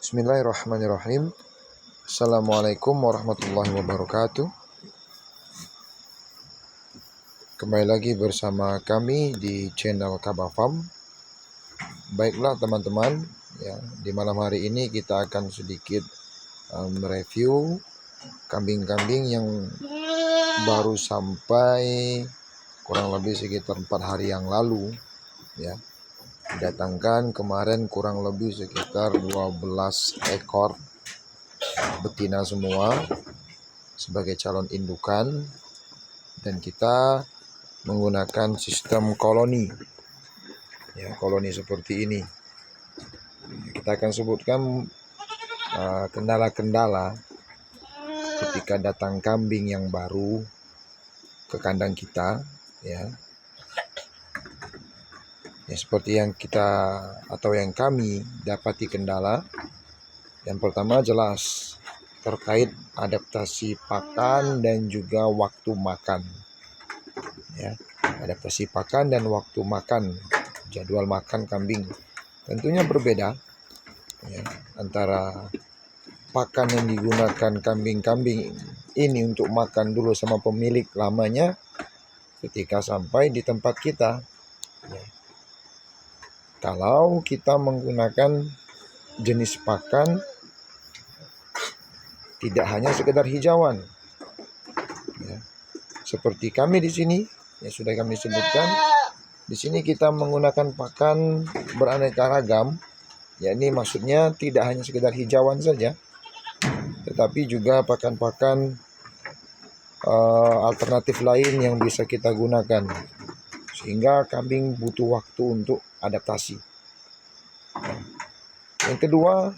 Bismillahirrahmanirrahim. Assalamualaikum warahmatullahi wabarakatuh. Kembali lagi bersama kami di channel Kabah Farm. Baiklah teman-teman, ya, di malam hari ini kita akan sedikit mereview kambing-kambing yang baru sampai kurang lebih sekitar 4 hari yang lalu, ya. Didatangkan kemarin kurang lebih sekitar 12 ekor betina semua sebagai calon indukan, dan kita menggunakan sistem koloni, ya, koloni seperti ini. Kita akan sebutkan kendala-kendala ketika datang kambing yang baru ke kandang kita, ya. Ya, seperti yang kita atau yang kami dapati kendala. Yang pertama jelas terkait adaptasi pakan dan juga waktu makan, ya. Adaptasi pakan dan waktu makan, jadwal makan kambing tentunya berbeda, ya, antara pakan yang digunakan kambing-kambing ini untuk makan dulu sama pemilik lamanya ketika sampai di tempat kita, ya. Kalau kita menggunakan jenis pakan tidak hanya sekedar hijauan, ya. Seperti kami di sini, ya, sudah kami sebutkan. Di sini kita menggunakan pakan beraneka ragam, yakni maksudnya tidak hanya sekedar hijauan saja, tetapi juga pakan-pakan alternatif lain yang bisa kita gunakan, sehingga kambing butuh waktu untuk adaptasi. Yang kedua,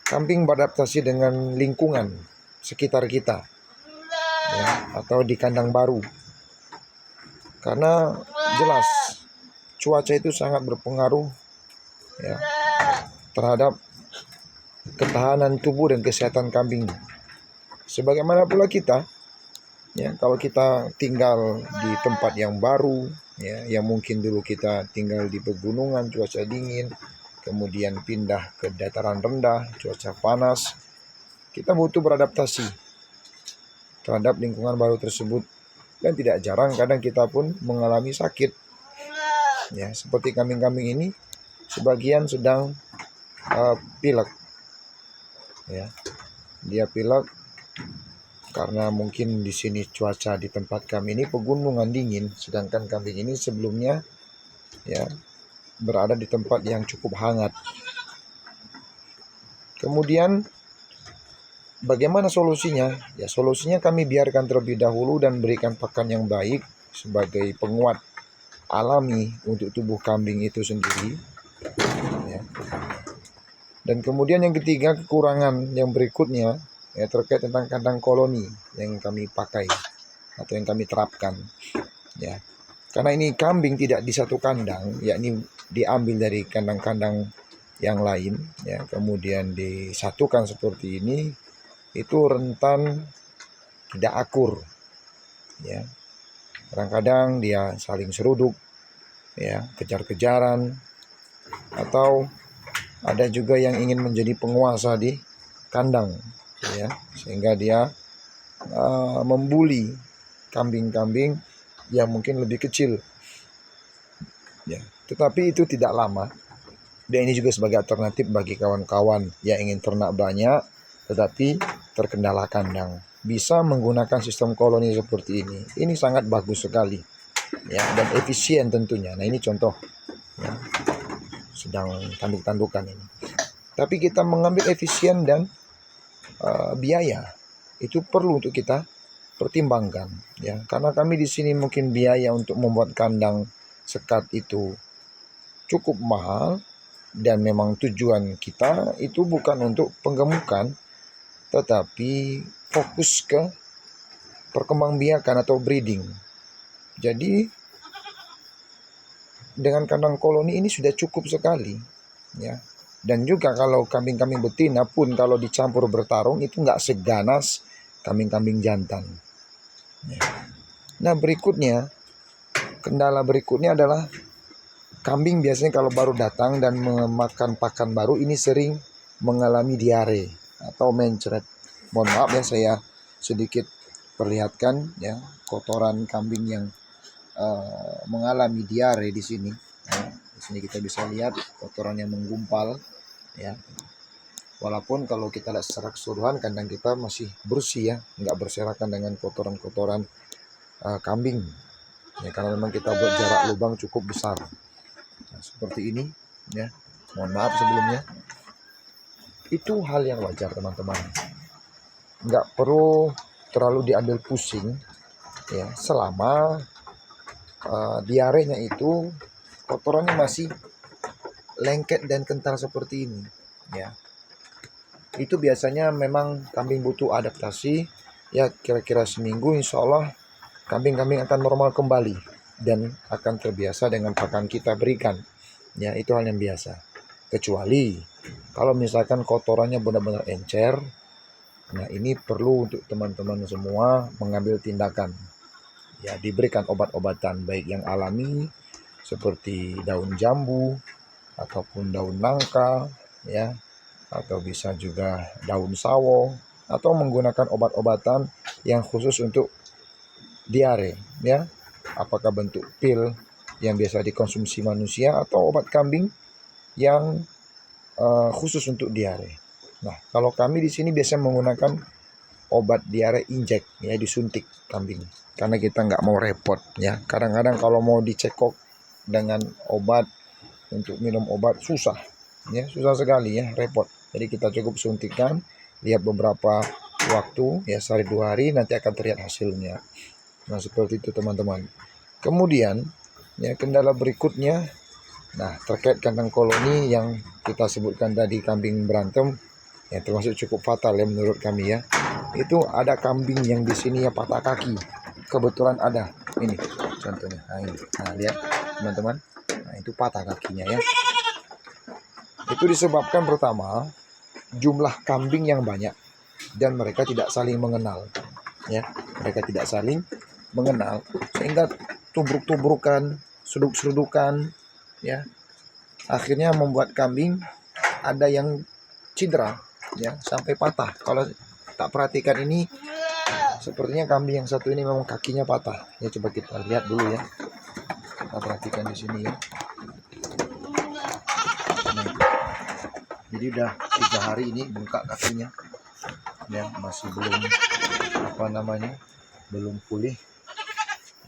kambing beradaptasi dengan lingkungan sekitar kita, ya, atau di kandang baru. Karena jelas cuaca itu sangat berpengaruh, ya, terhadap ketahanan tubuh dan kesehatan kambing. Sebagaimana pula kita, ya, kalau kita tinggal di tempat yang baru, ya, yang mungkin dulu kita tinggal di pegunungan, cuaca dingin, kemudian pindah ke dataran rendah, cuaca panas, kita butuh beradaptasi terhadap lingkungan baru tersebut. Dan tidak jarang kadang kita pun mengalami sakit, ya, seperti kambing-kambing ini sebagian sedang pilek, ya. Dia pilek karena mungkin di sini cuaca di tempat kami ini pegunungan dingin, sedangkan kambing ini sebelumnya, ya, berada di tempat yang cukup hangat. Kemudian bagaimana solusinya? Ya, solusinya kami biarkan terlebih dahulu dan berikan pakan yang baik sebagai penguat alami untuk tubuh kambing itu sendiri, ya. Dan kemudian yang ketiga, kekurangan yang berikutnya, ya, terkait tentang kandang koloni yang kami pakai atau yang kami terapkan, ya. Karena ini kambing tidak di satu kandang, yakni diambil dari kandang-kandang yang lain, ya, kemudian disatukan seperti ini, itu rentan tidak akur, ya. Kadang-kadang dia saling seruduk, ya, kejar-kejaran, atau ada juga yang ingin menjadi penguasa di kandang, ya, sehingga dia membuli kambing-kambing yang mungkin lebih kecil, ya. Tetapi itu tidak lama, dan ini juga sebagai alternatif bagi kawan-kawan yang ingin ternak banyak tetapi terkendala kandang, bisa menggunakan sistem koloni seperti ini. Ini sangat bagus sekali, ya, dan efisien tentunya. Nah, ini contoh, ya, sedang tanduk-tandukan ini. Tapi kita mengambil efisien dan biaya itu perlu untuk kita pertimbangkan, ya, karena kami di sini mungkin biaya untuk membuat kandang sekat itu cukup mahal, dan memang tujuan kita itu bukan untuk penggemukan, tetapi fokus ke perkembangbiakan atau breeding. Jadi dengan kandang koloni ini sudah cukup sekali, ya. Dan juga kalau kambing-kambing betina pun kalau dicampur bertarung itu nggak seganas kambing-kambing jantan, ya. Nah, berikutnya, kendala berikutnya adalah kambing biasanya kalau baru datang dan memakan pakan baru ini sering mengalami diare atau mencret. Mohon maaf ya, saya sedikit perlihatkan ya kotoran kambing yang mengalami diare di sini. Ya, di sini kita bisa lihat kotoran yang menggumpal ya. Walaupun kalau kita lihat secara keseluruhan kandang kita masih bersih ya, nggak berserakan dengan kotoran-kotoran kambing. Ya, karena memang kita buat jarak lubang cukup besar. Nah, seperti ini ya. Mohon maaf sebelumnya. Itu hal yang wajar teman-teman. Nggak perlu terlalu diambil pusing ya, selama diarenya itu kotorannya masih lengket dan kental seperti ini ya. Itu biasanya memang kambing butuh adaptasi ya, kira-kira seminggu insya Allah kambing-kambing akan normal kembali dan akan terbiasa dengan pakan kita berikan ya. Itu hal yang biasa, kecuali kalau misalkan kotorannya benar-benar encer. Nah, ini perlu untuk teman-teman semua mengambil tindakan ya, diberikan obat-obatan baik yang alami seperti daun jambu ataupun daun nangka ya, atau bisa juga daun sawo, atau menggunakan obat-obatan yang khusus untuk diare ya, apakah bentuk pil yang biasa dikonsumsi manusia atau obat kambing yang khusus untuk diare. Nah, kalau kami di sini biasa menggunakan obat diare injek ya, disuntik kambing karena kita nggak mau repot ya. Kadang-kadang kalau mau dicekok dengan obat, untuk minum obat susah ya, susah sekali ya, repot. Jadi kita cukup suntikan, lihat beberapa waktu ya, sehari 2 hari nanti akan terlihat hasilnya. Nah, seperti itu teman-teman. Kemudian ya, kendala berikutnya, nah terkait kandang koloni yang kita sebutkan tadi, kambing berantem ya, termasuk cukup fatal ya menurut kami ya. Itu ada kambing yang di sini ya patah kaki. Kebetulan ada ini contohnya. Nah, ini. Nah, lihat teman-teman. Nah, itu patah kakinya ya. Itu disebabkan pertama jumlah kambing yang banyak dan mereka tidak saling mengenal ya. Mereka tidak saling mengenal sehingga tubruk-tubrukan, seruduk-serudukan ya. Akhirnya membuat kambing ada yang cedera ya, sampai patah. Kalau tak perhatikan ini, sepertinya kambing yang satu ini memang kakinya patah. Ya, coba kita lihat dulu ya. Kita perhatikan di sini ya. Nah, jadi udah 3 hari ini bengkak kakinya. Ya, masih belum belum pulih.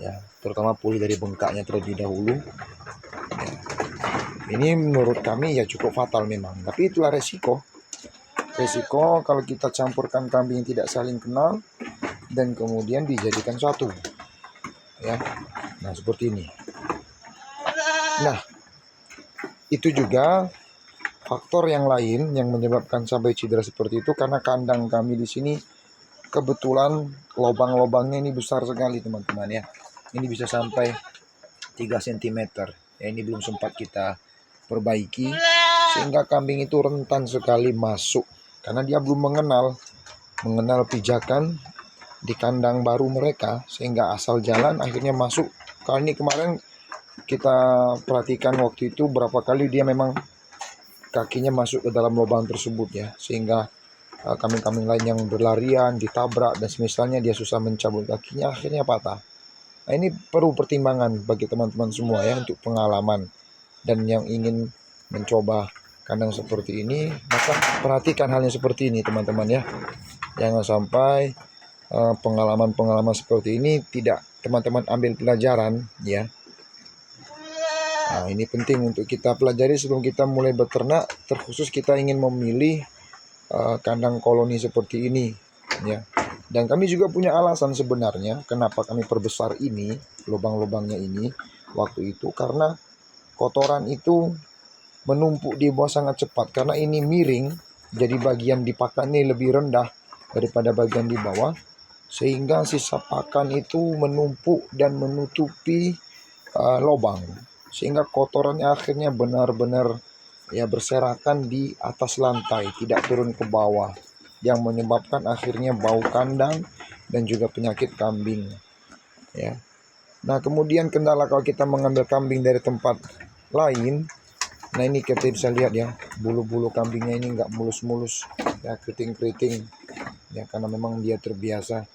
Ya, terutama pulih dari bengkaknya terlebih dahulu. Ya. Ini menurut kami ya cukup fatal memang. Tapi itulah resiko. Resiko kalau kita campurkan kambing yang tidak saling kenal dan kemudian dijadikan satu ya. Nah, seperti ini. Nah, itu juga faktor yang lain yang menyebabkan sampai cedera seperti itu karena kandang kami di sini kebetulan lubang-lubangnya ini besar sekali teman-teman ya. Ini bisa sampai 3 cm ya. Ini belum sempat kita perbaiki sehingga kambing itu rentan sekali masuk karena dia belum mengenal pijakan di kandang baru mereka, sehingga asal jalan akhirnya masuk. Kali ini kemarin kita perhatikan waktu itu berapa kali dia memang kakinya masuk ke dalam lubang tersebut ya, sehingga kambing-kambing lain yang berlarian ditabrak dan semisalnya dia susah mencabut kakinya, akhirnya patah. Nah, ini perlu pertimbangan bagi teman-teman semua ya, untuk pengalaman dan yang ingin mencoba kandang seperti ini, maka perhatikan halnya seperti ini teman-teman ya. Jangan sampai pengalaman-pengalaman seperti ini tidak teman-teman ambil pelajaran ya. Nah, ini penting untuk kita pelajari sebelum kita mulai beternak, terkhusus kita ingin memilih kandang koloni seperti ini ya. Dan kami juga punya alasan sebenarnya kenapa kami perbesar ini, lubang-lubangnya ini waktu itu, karena kotoran itu menumpuk di bawah sangat cepat. Karena ini miring, jadi bagian di pakan ini lebih rendah daripada bagian di bawah, sehingga sisa pakan itu menumpuk dan menutupi lubang, sehingga kotorannya akhirnya benar-benar ya berserakan di atas lantai, tidak turun ke bawah, yang menyebabkan akhirnya bau kandang dan juga penyakit kambing ya. Nah, kemudian kendala kalau kita mengambil kambing dari tempat lain Nah ini kita bisa lihat ya, bulu-bulu kambingnya ini nggak mulus-mulus ya, keriting-keriting ya, karena memang dia terbiasa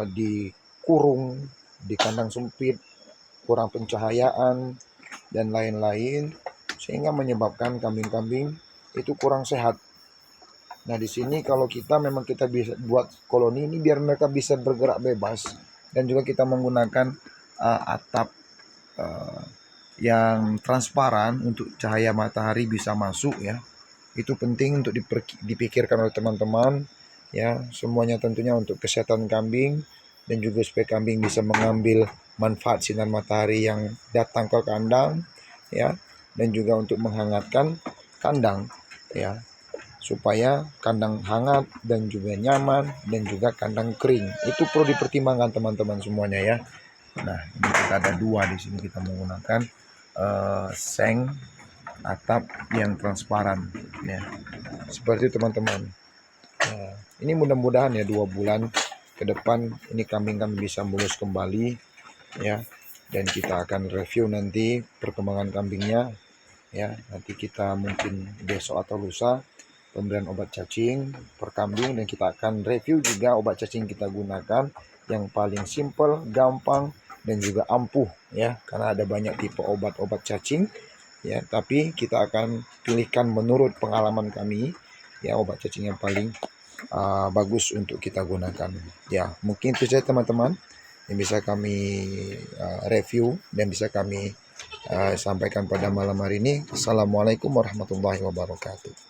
dikurung di kandang sempit, kurang pencahayaan dan lain-lain, sehingga menyebabkan kambing-kambing itu kurang sehat. Nah di sini kalau kita bisa buat koloni ini biar mereka bisa bergerak bebas, dan juga kita menggunakan atap yang transparan untuk cahaya matahari bisa masuk ya. Itu penting untuk dipikirkan oleh teman-teman ya, semuanya tentunya untuk kesehatan kambing dan juga supaya kambing bisa mengambil manfaat sinar matahari yang datang ke kandang ya, dan juga untuk menghangatkan kandang ya, supaya kandang hangat dan juga nyaman dan juga kandang kering. Itu perlu dipertimbangkan teman-teman semuanya ya. Nah, ini kita ada dua di sini, kita menggunakan seng atap yang transparan ya. Seperti itu teman-teman. Ini mudah-mudahan ya 2 bulan ke depan ini kambing bisa mulus kembali ya, dan kita akan review nanti perkembangan kambingnya ya. Nanti kita mungkin besok atau lusa pemberian obat cacing per kambing, dan kita akan review juga obat cacing kita gunakan yang paling simple, gampang dan juga ampuh ya, karena ada banyak tipe obat-obat cacing ya, tapi kita akan pilihkan menurut pengalaman kami ya obat cacing yang paling bagus untuk kita gunakan ya. Mungkin itu saja teman-teman yang bisa kami review dan bisa kami sampaikan pada malam hari ini. Assalamualaikum warahmatullahi wabarakatuh.